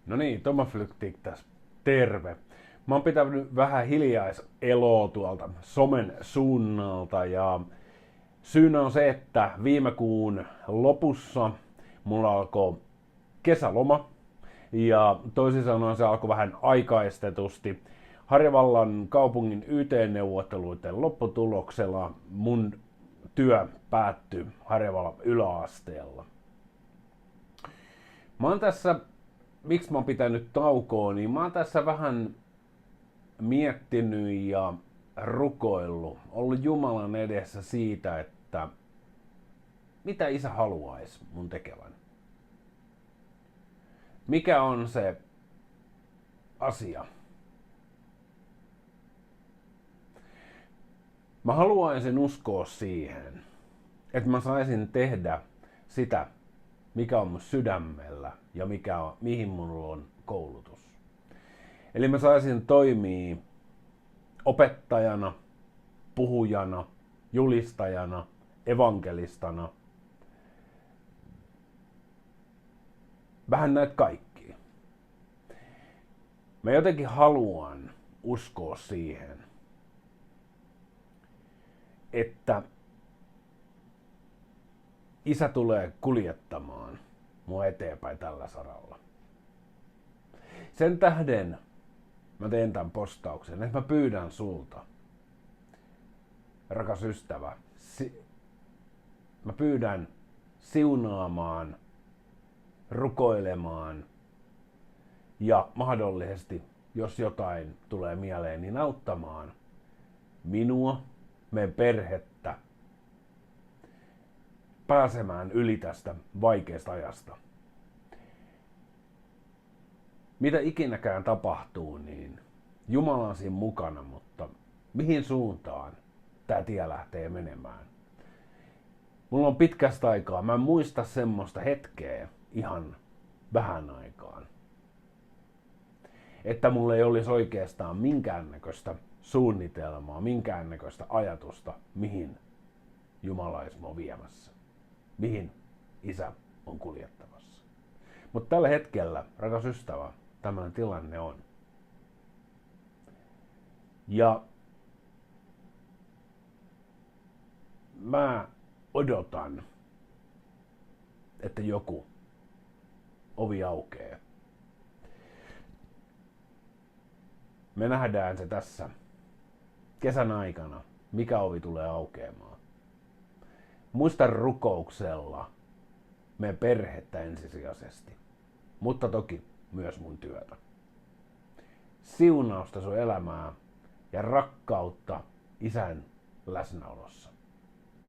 No niin, Toma Flyktik tässä. Terve. Mä oon pitänyt vähän hiljaiseloa tuolta somen suunnalta ja syynä on se, että viime kuun lopussa mulla alkoi kesäloma ja toisin sanoen se alkoi vähän aikaistetusti. Harjavallan kaupungin YT-neuvotteluiden lopputuloksella mun työ päättyi Harjavallan yläasteella. Mä oon tässä, miksi mä oon pitänyt taukoa, niin mä oon tässä vähän miettinyt ja rukoillut, ollut Jumalan edessä siitä, että mitä isä haluaisi mun tekevän. Mikä on se asia? Mä haluaisin uskoa siihen, että mä saisin tehdä sitä, mikä on mun sydämellä ja mihin mulla on koulutus. Eli mä saisin toimia opettajana, puhujana, julistajana, evankelistana. Vähän näitä kaikkia. Mä jotenkin haluan uskoa siihen, että isä tulee kuljettamaan mua eteenpäin tällä saralla. Sen tähden mä teen tämän postauksen, että mä pyydän sulta, rakas ystävä, mä pyydän siunaamaan, rukoilemaan ja mahdollisesti, jos jotain tulee mieleen, niin auttamaan minua, meidän perhettä, pääsemään yli tästä vaikeasta ajasta. Mitä ikinäkään tapahtuu, niin Jumala on siinä mukana, mutta mihin suuntaan tämä tie lähtee menemään? Mulla on pitkästä aikaa, mä en muista semmoista hetkeä ihan vähän aikaan, että mulla ei olisi oikeastaan minkäännäköistä suunnitelmaa, minkäännäköistä ajatusta, mihin Jumala olisi mua viemässä. Mihin isä on kuljettamassa. Mutta tällä hetkellä, rakas ystävä, tämmöinen tilanne on. Ja mä odotan, että joku ovi aukeaa. Me nähdään se tässä kesän aikana, mikä ovi tulee aukeamaan. Muista rukouksella meidän perhettä ensisijaisesti, mutta toki myös mun työtä. Siunausta sun elämää ja rakkautta isän läsnäolossa.